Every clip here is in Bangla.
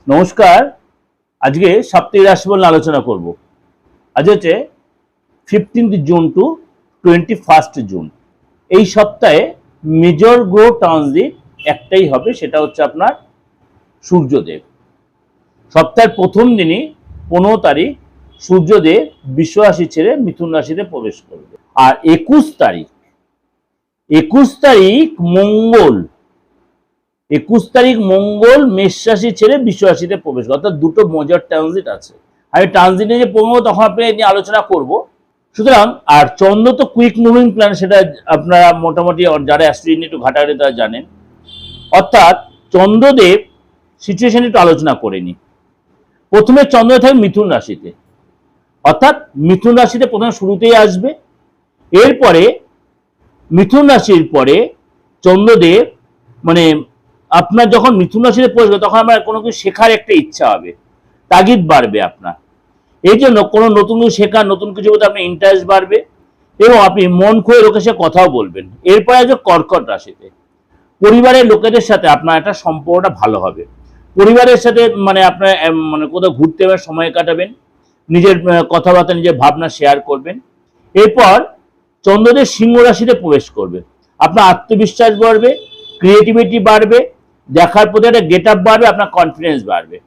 নমস্কার। আজকে সাপ্তাহিক রাশিফল নিয়ে আলোচনা করব। আজ হচ্ছে 15 জুন টু 21 জুন। এই সপ্তাহে মেজর গ্রহ ট্রানজিট একটাই হবে, সেটা হচ্ছে আপনার সূর্যদেব। সপ্তাহের প্রথম দিনই 15 তারিখ সূর্যদেব বৃষ রাশি ছেড়ে মিথুন রাশিতে প্রবেশ করবে। আর 21 তারিখ মঙ্গল মেষ রাশি ছেড়ে বৃষ রাশিতে প্রবেশ করে, অর্থাৎ দুটো মেজর ট্রানজিট আছে। আমি ট্রানজিটে যে পড়বো তখন আপনি নিয়ে আলোচনা করব। সুতরাং আর চন্দ্র তো কুইক মুভিং প্ল্যানেট, সেটা আপনারা মোটামুটি যারা অ্যাস্ট্রোলজি একটু ঘাটাঘাটি তারা জানেন। অর্থাৎ চন্দ্রদেব সিচুয়েশন একটু আলোচনা করে নি। প্রথমে চন্দ্র থাকবে মিথুন রাশিতে, অর্থাৎ মিথুন রাশিতে প্রথমে শুরুতেই আসবে। এরপরে মিথুন রাশির পরে চন্দ্রদেব মানে আপনার যখন মিথুন রাশিতে পড়বে তখন আমার কোনো কিছু শেখার একটা ইচ্ছা হবে, তাগিদ বাড়বে আপনার। এই জন্য কোনো নতুন কিছু শেখার, নতুন কিছু বলতে আপনার ইন্টারেস্ট বাড়বে এবং আপনি মন খুলে লোকের সাথে কথাও বলবেন। এরপরে আছে কর্কট রাশিতে। পরিবারের লোকেদের সাথে আপনার একটা সম্পর্কটা ভালো হবে। পরিবারের সাথে মানে আপনার মানে কোথাও ঘুরতে যাবেন, সময় কাটাবেন, নিজের কথাবার্তা, নিজের ভাবনা শেয়ার করবেন। এরপর চন্দ্রদেব সিংহ রাশিতে প্রবেশ করবে। আপনার আত্মবিশ্বাস বাড়বে, ক্রিয়েটিভিটি বাড়বে, দেখার প্রতি একটা গেট আপ বাড়বে, আপনার কনফিডেন্স বাড়বে।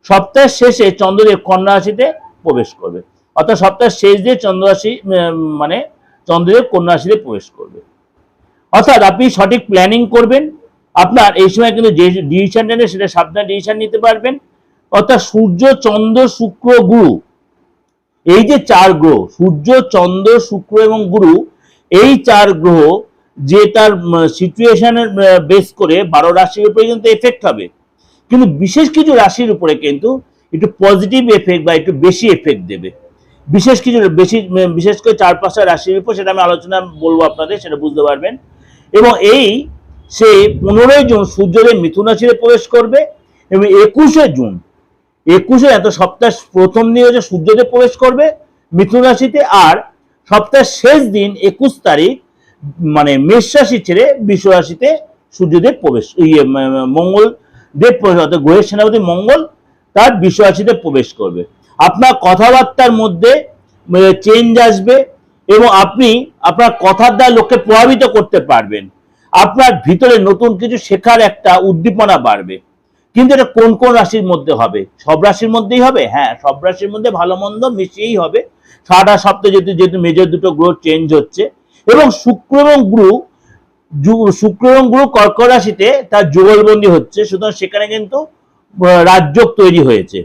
সপ্তাহের শেষে চন্দ্রদেব কন্যা রাশিতে প্রবেশ করবে, অর্থাৎ সপ্তাহের শেষ দিয়ে চন্দ্রদেব কন্যা রাশিতে প্রবেশ করবে। অর্থাৎ আপনি সঠিক প্ল্যানিং করবেন। আপনার এই সময় কিন্তু যে ডিসিশন নেন সেটা সাবধানে ডিসিশন নিতে পারবেন। অর্থাৎ সূর্য, চন্দ্র, শুক্র, গুরু, এই যে চার গ্রহ, সূর্য, চন্দ্র, শুক্র এবং গুরু, এই চার গ্রহ যে তার সিচুয়েশনের বেস করে 12 রাশির উপরে কিন্তু এফেক্ট হবে। কিন্তু বিশেষ কিছু রাশির উপরে কিন্তু একটু পজিটিভ এফেক্ট বা একটু বেশি এফেক্ট দেবে। বিশেষ করে 4-5টা রাশির উপর, সেটা আমি আলোচনা বলবো আপনাদের, সেটা বুঝতে পারবেন। এবং এই সেই 15 জুন সূর্যদেব মিথুন রাশিতে প্রবেশ করবে এবং 21 জুন এত সপ্তাহ প্রথম দিন হচ্ছে সূর্যদেব প্রবেশ করবে মিথুন রাশিতে। আর সপ্তাহের শেষ দিন 21 তারিখ মানে মেষ রাশি ছেড়ে বৃষ রাশিতে সূর্যদেব প্রবেশ, মঙ্গল দেব প্রবেশ, অর্থাৎ গ্রহের সেনাপতি মঙ্গল তার বৃষ রাশিতে প্রবেশ করবে। আপনার কথাবার্তার মধ্যে চেঞ্জ আসবে এবং আপনি আপনার কথার দ্বারা লোককে প্রভাবিত করতে পারবেন। আপনার ভিতরে নতুন কিছু শেখার একটা উদ্দীপনা বাড়বে। কিন্তু এটা কোন কোন রাশির মধ্যে হবে? সব রাশির মধ্যেই হবে? হ্যাঁ, সব রাশির মধ্যে ভালো মন্দ মিশিয়েই হবে। সারাটা সপ্তাহে যেহেতু মেজর দুটো গ্রহ চেঞ্জ হচ্ছে এবং শুক্র এবং গুরু কর্কট রাশিতে তার যুগলবন্দী হচ্ছে, সুতরাং সেখানে কিন্তু রাজযোগ তৈরি হয়েছে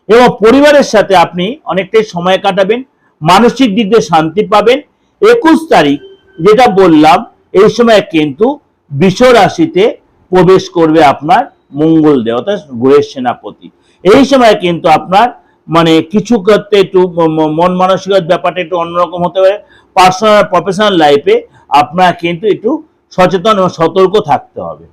এবং পরিবারের সাথে আপনি অনেকটাই সময় কাটাবেন, মানসিক দিক দিয়ে শান্তি পাবেন। 21 তারিখ যেটা বললাম, এই সময় কিন্তু বৃষ রাশিতে প্রবেশ করবে আপনার মঙ্গল দেব, অর্থাৎ গ্রহের সেনাপতি। এই সময় কিন্তু আপনার মানে কিছু করতে একটু মন মানসিকতার ব্যাপারটা একটু অন্যরকম হতে পারে। পার্সোনাল প্রফেশনাল লাইফে আপনার কিন্তু একটু সচেতন এবং সতর্ক থাকতে হবে।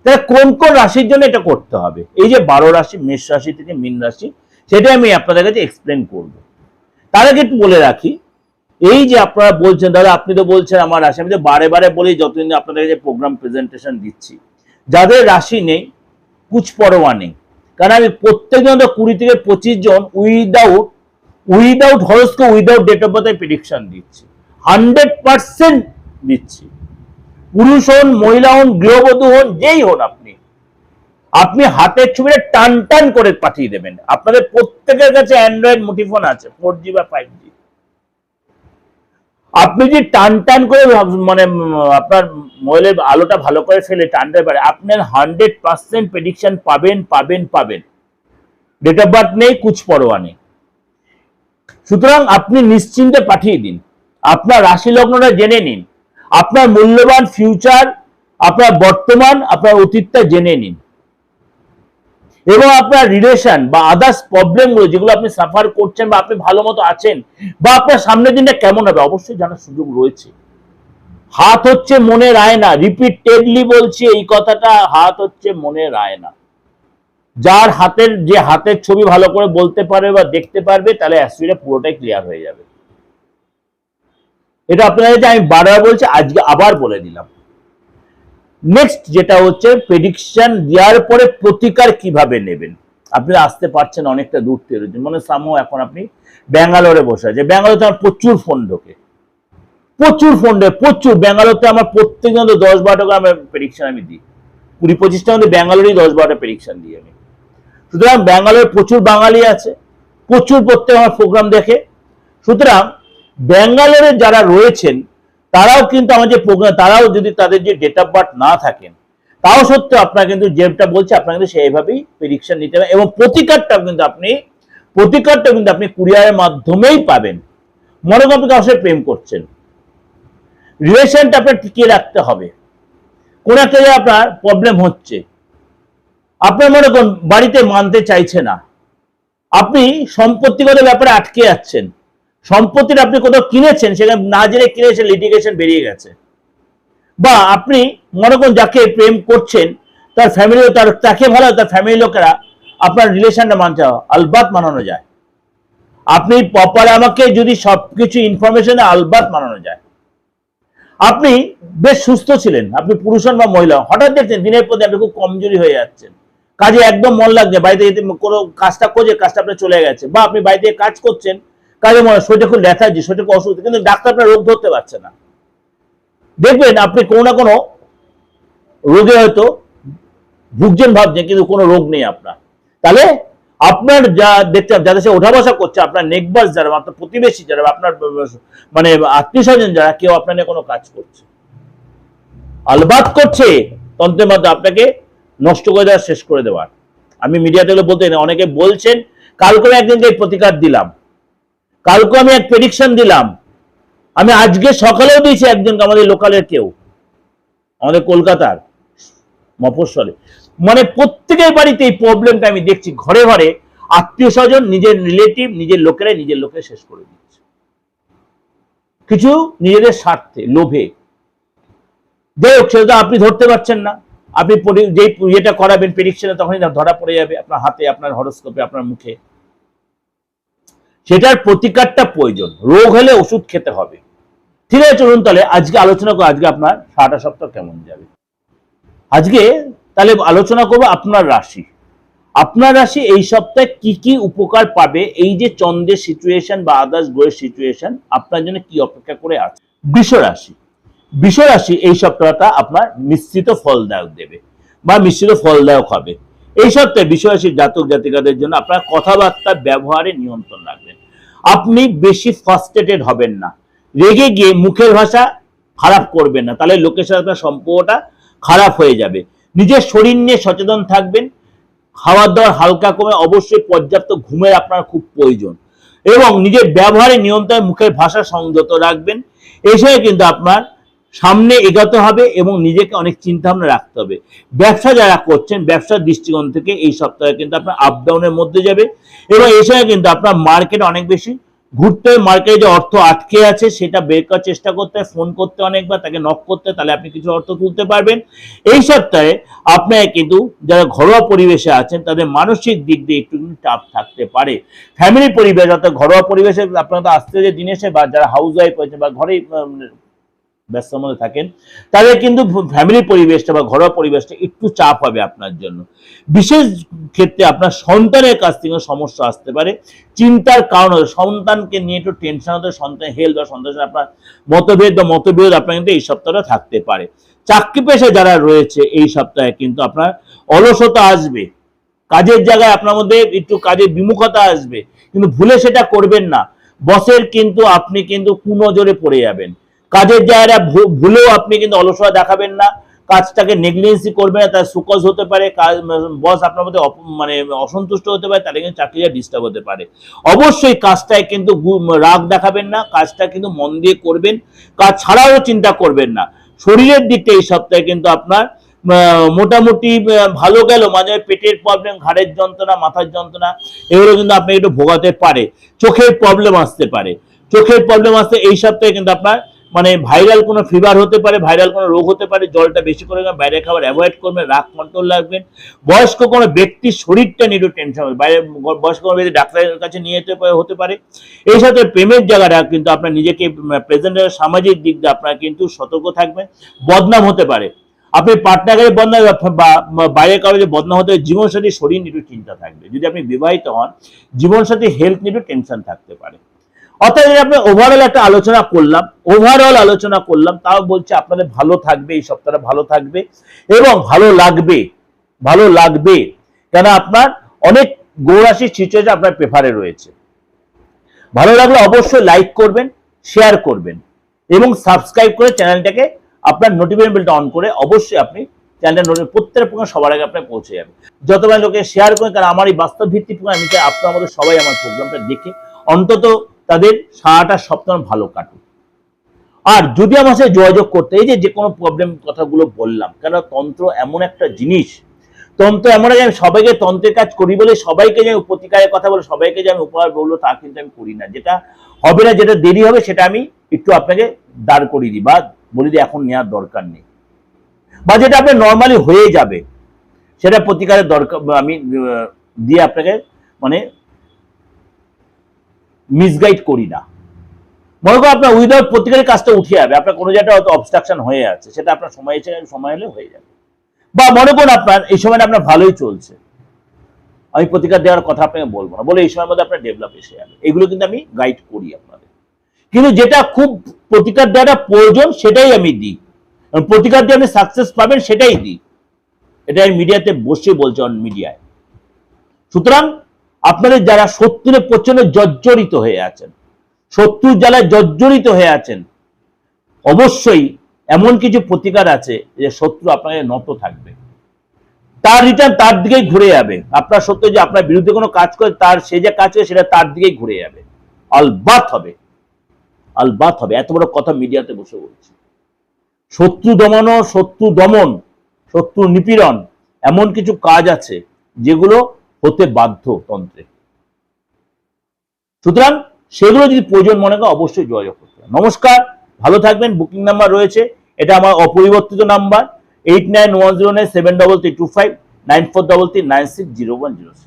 তাহলে কোন কোন রাশির জন্য এটা করতে হবে? এই যে 12 রাশি, মেষ রাশি থেকে মীন রাশি, সেটা আমি আপনাদের কাছে এক্সপ্লেন করব। তার আগে একটু বলে রাখি, এই যে আপনারা বলছেন দাদা আপনি তো বলছেন আমার রাশি, আমি তো বারে বারে বলি যতদিন আপনাদের কাছে প্রোগ্রাম প্রেজেন্টেশন দিচ্ছি, যাদের রাশি নেই কুছ পরোয়া নেই। কারণ আমি প্রত্যেকজন 20 থেকে 25 জন without horoscope, without date of birth prediction দিচ্ছি, 100% দিচ্ছি। পুরুষ হন, মহিলা হন, গৃহবধূ হন, যেই হন, আপনি হাতের ছবিটা টান টান করে পাঠিয়ে দেবেন। আপনাদের প্রত্যেকের কাছে অ্যান্ড্রয়েড মুঠিফোন আছে, 4G বা 5G। আপনি যদি টান টান করে মানে আপনার মোবাইলের আলোটা ভালো করে ফেলে টানতে পারে, আপনার 100% প্রেডিকশন পাবেন। ডেট অফ বার্থ নেই, কুছ পরোয়া নেই। সুতরাং আপনি নিশ্চিন্তে পাঠিয়ে দিন, আপনার রাশি লগ্নটা জেনে নিন, আপনার মূল্যবান ফিউচার, আপনার বর্তমান, আপনার অতীতটা জেনে নিন এবং আপনার রিলেশন বা আদার্স প্রবলেমগুলো যেগুলো আপনি সাফার করছেন বা আপনি ভালো মতো আছেন বা আপনার সামনের দিনটা কেমন হবে অবশ্যই জানার সুযোগ রয়েছে। হাত হচ্ছে মনের আয়না, রিপিটেডলি বলছি এই কথাটা, হাত হচ্ছে মনের আয়না। যার হাতের ছবি ভালো করে বলতে পারবে বা দেখতে পারবে, তাহলে অ্যাস্ট্রোলজিটা পুরোটাই ক্লিয়ার হয়ে যাবে। এটা আপনাদের আমি বারবার বলছি, আজকে আবার বলে দিলাম। নেক্সট যেটা হচ্ছে প্রেডিকশন দেওয়ার পরে প্রতিকার কিভাবে নেবেন। আপনি আসতে পারছেন অনেকটা দূর থেকে, মানে সামো এখন আপনি ব্যাঙ্গালোরে বসে আছে, ব্যাঙ্গালোরে আমার প্রচুর ফোন ঢোকে, প্রচুর ফোন ঢোকে, প্রচুর। ব্যাঙ্গালোরতে আমার প্রত্যেকজন 10-12টা করে আমার প্রেডিকশন আমি দিই, 20-25টার মধ্যে ব্যাঙ্গালোরেই 10-12টা প্রেডিকশন দিই আমি। সুতরাং ব্যাঙ্গালোরে প্রচুর বাঙালি আছে, প্রচুর প্রত্যেক আমার প্রোগ্রাম দেখে। সুতরাং ব্যাঙ্গালোরে যারা রয়েছেন তারাও কিন্তু আমার যে প্রোগ্রাম, তারাও যদি তাদের যে ডেট অফ বার্থ না থাকেন, তাও সত্ত্বেও আপনার কিন্তু যেটা বলছে আপনার কিন্তু সেইভাবেই প্রেডিকশন নিতে হবে, এবং প্রতিকারটাও কিন্তু আপনি কুরিয়ারের মাধ্যমেই পাবেন। মনে করেন আপনি কারোর সাথে প্রেম করছেন, রিলেশনটা আপনার টিকিয়ে রাখতে হবে, কোন একটা জায়গায় আপনার প্রবলেম হচ্ছে, আপনার মনে করুন বাড়িতে মানতে চাইছে না, আপনি সম্পত্তিগত ব্যাপারে আটকে যাচ্ছেন, সম্পত্তিটা আপনি কোথাও কিনেছেন, সেখানে না জেনে কিনেছেন, লিটিগেশন বেরিয়ে গেছে, বা আপনি মনে করুন যাকে প্রেম করছেন তার ফ্যামিলি, তাকে ভালো, তার ফ্যামিলি লোকেরা আপনার রিলেশনটা মানতে আলবাত মানানো যায়। আপনি প্রপার আমাকে যদি সবকিছু ইনফরমেশন আলবাত মানানো যায়। আপনি বেশ সুস্থ ছিলেন, আপনি পুরুষ হন বা মহিলা, হঠাৎ দেখছেন দিনের পর দিন আপনি খুব কমজোরি হয়ে যাচ্ছেন, কাজে একদম মন লাগছে, বাড়িতে কোনো কাজটা করছে, কাজটা আপনার চলে গেছে, বা আপনি বাড়িতে কাজ করছেন, কাজে মনে শরীরটা খুব লেথার্জি, শরীরটা খুব অসুস্থ, কিন্তু ডাক্তার আপনার রোগ ধরতে পারছে না। দেখবেন আপনি কোনো না কোনো রোগে হয়তো ভুগছেন ভাবছেন, কিন্তু কোনো রোগ নেই আপনার। তাহলে আপনার যা দেখতে যাদের সাথে ওঠা বসা করছে, আপনার নেকবাস যারা, আপনার প্রতিবেশী যারা, আপনার মানে আত্মীয় স্বজন যারা, কেউ আপনার নিয়ে কোনো কাজ করছে, আলবাত করছে তন্ত্রের মধ্যে আপনাকে নষ্ট করে দেওয়া, শেষ করে দেওয়ার। আমি মিডিয়াতে বলতে অনেকে বলছেন, কালকে আমি একদিনকে প্রতিকার দিলাম, কালকে আমি এক প্রেডিকশন দিলাম, আমি আজকে সকালেও দিয়েছি একজনকে, আমাদের লোকালের কেউ, আমাদের কলকাতার মফস্বলে, মানে প্রত্যেকের বাড়িতে এই প্রবলেমটা আমি দেখছি, ঘরে ঘরে আত্মীয় স্বজন, নিজের রিলেটিভ, নিজের লোকেরা শেষ করে দিচ্ছে, কিছু নিজেদের স্বার্থে, লোভে। যাই হোক, সেটা আপনি ধরতে পারছেন না, আপনি যে ইয়েটা করাবেন প্রেডিকশনে, তখনই ধরা পড়ে যাবে আপনার হাতে, আপনার হরোস্কোপে, আপনার মুখে। সেটার প্রতিকারটা প্রয়োজন, রোগ হলে ওষুধ খেতে হবে। ঠিক আছে, চলুন তাহলে আজকে আলোচনা করবো, আজকে আপনার সারাটা সপ্তাহ কেমন যাবে। আজকে তাহলে আলোচনা করবো আপনার রাশি, আপনার রাশি এই সপ্তাহে কি কি উপকার পাবে, এই যে চন্দ্রের সিচুয়েশন বা আদার্স গ্রহের সিচুয়েশন আপনার জন্য কি অপেক্ষা করে আছে। বৃষ রাশি এই সপ্তাহটা আপনার মিশ্রিত ফলদায়ক দেবে বা মিশ্রিত ফলদায়ক হবে। এই সপ্তাহে বৃষ রাশির জাতক জাতিকাদের জন্য আপনার কথাবার্তা ব্যবহারে নিয়ন্ত্রণ রাখবেন, আপনি বেশি ফ্রাস্ট্রেটেড হবেন না, রেগে গিয়ে মুখের ভাষা খারাপ করবেন না, তাহলে লোকের সাথে আপনার সম্পর্কটা খারাপ হয়ে যাবে। নিজের শরীর নিয়ে সচেতন থাকবেন, খাওয়ার দাওয়ার হালকা কমে, অবশ্যই পর্যাপ্ত ঘুমের আপনার খুব প্রয়োজন, এবং নিজের ব্যবহারে নিয়ন্ত্রণে, মুখের ভাষা সংযত রাখবেন। এই সময় কিন্তু আপনার সামনে এগোতে হবে এবং নিজেকে অনেক চিন্তা ভাবনা রাখতে হবে। ব্যবসা যারা করছেন, ব্যবসার দৃষ্টিকোণ থেকে এই সপ্তাহে কিন্তু আপনার আপ ডাউনের মধ্যে যাবে, এবং এই সময় কিন্তু আপনার মার্কেটে অনেক বেশি ঘুরতে হয়, মার্কেটে যে অর্থ আটকে আছে সেটা বের করার চেষ্টা করতে হয়, ফোন করতে অনেকবার, তাকে নক করতে, তাহলে আপনি কিছু অর্থ তুলতে পারবেন। এই সপ্তাহে আপনার কিন্তু যারা ঘরোয়া পরিবেশে আছেন তাদের মানসিক দিক দিয়ে একটু চাপ থাকতে পারে। ফ্যামিলি পরিবেশ অর্থাৎ ঘরোয়া পরিবেশে আপনারা তো আসতে যে দিন এসে, বা যারা হাউস ওয়াইফ হয়েছে বা ঘরেই ব্যস্ত মধ্যে থাকেন, তাদের কিন্তু ফ্যামিলি পরিবেশটা বা ঘরোয়া পরিবেশটা একটু চাপ হবে আপনার জন্য। বিশেষ ক্ষেত্রে আপনার সন্তানের কাছ থেকে সমস্যা আসতে পারে, চিন্তার কারণ হবে, সন্তানকে নিয়ে একটু টেনশন হতে, সন্তানের হেলথ বা সন্তানের আপনার মতবিরোধ আপনার কিন্তু এই সপ্তাহটা থাকতে পারে। চাকরি পেশায় যারা রয়েছে এই সপ্তাহে কিন্তু আপনার অলসতা আসবে, কাজের জায়গায় আপনার মধ্যে একটু কাজের বিমুখতা আসবে, কিন্তু ভুলে সেটা করবেন না। বসের কিন্তু আপনি কিন্তু কুনজরে পড়ে যাবেন, কাজের জায়গাটা ভুলেও আপনি কিন্তু অলসতা দেখাবেন না, কাজটাকে নেগলিজেন্সি করবেন না, তার সুকজ হতে পারে, বস আপনার মধ্যে মানে অসন্তুষ্ট হতে পারে, তাহলে কিন্তু চাকরিটা ডিস্টার্ব হতে পারে। অবশ্যই কাজটায় কিন্তু রাগ দেখাবেন না, কাজটা কিন্তু মন দিয়ে করবেন, কাজ ছাড়াও চিন্তা করবেন না। শরীরের দিকটা এই সপ্তাহে কিন্তু আপনার মোটামুটি ভালো গেল, মাঝে পেটের প্রবলেম, ঘাড়ের যন্ত্রণা, মাথার যন্ত্রণা, এগুলো কিন্তু আপনি একটু ভোগাতে পারে। চোখের প্রবলেম আসতে পারে, এই সপ্তাহে কিন্তু আপনার মানে ভাইরাল কোনো ফিভার হতে পারে, ভাইরাল কোনো রোগ হতে পারে। জলটা বেশি করে বাইরে খাবার অ্যাভয়েড করবেন, রাগ কন্ট্রোল রাখবেন। বয়স্ক কোনো ব্যক্তির শরীরটা নিয়ে একটু টেনশন হবে, বাইরে বয়স্ক কোনো ব্যক্তি ডাক্তারের কাছে নিয়ে যেতে হতে পারে। এই সাথে প্রেমের জায়গাটা কিন্তু আপনার নিজেকে প্রেজেন্ট সামাজিক দিক দিয়ে আপনার কিন্তু সতর্ক থাকবেন, বদনাম হতে পারে। আপনি পার্টনারের বদনা বা বাইরের কারণে বদনা হতে জীবনসাথীর শরীর নিয়ে একটু চিন্তা থাকবে। যদি আপনি বিবাহিত হন, জীবনসাথীর হেলথ নিয়ে একটু টেনশন থাকতে পারে। অর্থাৎ আপনি ওভারঅল একটা আলোচনা করলাম, তাও বলছে আপনাদের ভালো থাকবে, এই সপ্তাহটা ভালো থাকবে এবং ভালো লাগবে কেন আপনার অনেক গৌরাশির সিচুয়েশন আপনার পেপারে রয়েছে। ভালো লাগলে অবশ্যই লাইক করবেন, শেয়ার করবেন এবং সাবস্ক্রাইব করে চ্যানেলটাকে আপনার নোটিফিকেশন বেলটা অন করে অবশ্যই আপনি চ্যানেলটা প্রত্যেক প্রোগ্রাম সবার আগে আপনার পৌঁছে যাবে। যতবার লোকে শেয়ার করেন, কারণ আমার এই বাস্তব ভিত্তিক প্রোগ্রাম আমি চাই আপনার আমাদের সবাই আমার প্রোগ্রামটা দেখে অন্তত তাদের সারাটা সপ্তাহ ভালো কাটুক। আর যদি আমার সাথে যোগাযোগ করতে, এই যে কোনো প্রবলেম কথাগুলো বললাম, কেন তন্ত্র এমন একটা জিনিস, তন্ত্র এমন যে আমি সবাইকে তন্ত্রের কাজ করি বলে সবাইকে যে আমি প্রতিকারের কথা বলে সবাইকে যে আমি উপহার বলবো তা কিন্তু আমি করি না। যেটা হবে না, যেটা দেরি হবে, সেটা আমি একটু আপনাকে দাঁড় করিয়ে দিই বা বলি দিই এখন নেওয়ার দরকার নেই, বা যেটা আপনার নর্মালি হয়ে যাবে সেটা প্রতিকারের দরকার আমি দিয়ে আপনাকে মানে মিসগাইড করি না। মনে করো আপনার উইদাউট প্রতিকারের কাজটা উঠে যাবে, আপনার কোনো জায়গাটা হয়তো অবস্ট্রাকশন হয়ে আছে, সেটা আপনার সময় এসে সময় হলে হয়ে যাবে। বা মনে করুন আপনার এই সময়টা আপনার ভালোই চলছে, আমি প্রতিকার দেওয়ার কথা আপনাকে বলবো না, বলে এই সময়ের মধ্যে আপনার ডেভেলপ এসে যাবে। এগুলো কিন্তু আমি গাইড করি আপনাদের, কিন্তু যেটা খুব প্রতিকার দেওয়াটা প্রয়োজন সেটাই আমি দিই, প্রতিকার দিয়ে আপনি সাকসেস পাবেন সেটাই দিই। এটা আমি মিডিয়াতে বসে বলছি, অন মিডিয়ায়। সুতরাং আপনাদের যারা শত্রুরে প্রচন্ড জর্জরিত হয়ে আছেন, শত্রুর জ্বালায় জর্জরিত হয়ে আছেন, অবশ্যই এমন কিছু প্রতিকার আছে যে শত্রু আপনাকে নত থাকবে, তার রিটার্ন তার দিকেই ঘুরে যাবে। আপনার শত্রু যে আপনার বিরুদ্ধে কোনো কাজ করে, তার সে যে কাজ করে সেটা তার দিকেই ঘুরে যাবে, আলবাত হবে। এত বড় কথা মিডিয়াতে বসে বলছি। শত্রু দমানো, শত্রু দমন, শত্রু নিপীড়ন, এমন কিছু কাজ আছে যেগুলো হতে বাধ্য তন্ত্রে। সুতরাং সেগুলো যদি প্রয়োজন মনে করে অবশ্যই যোগাযোগ করতে হবে। নমস্কার, ভালো থাকবেন। বুকিং নাম্বার রয়েছে, এটা আমার অপরিবর্তিত নাম্বার 8910973325 9433960106।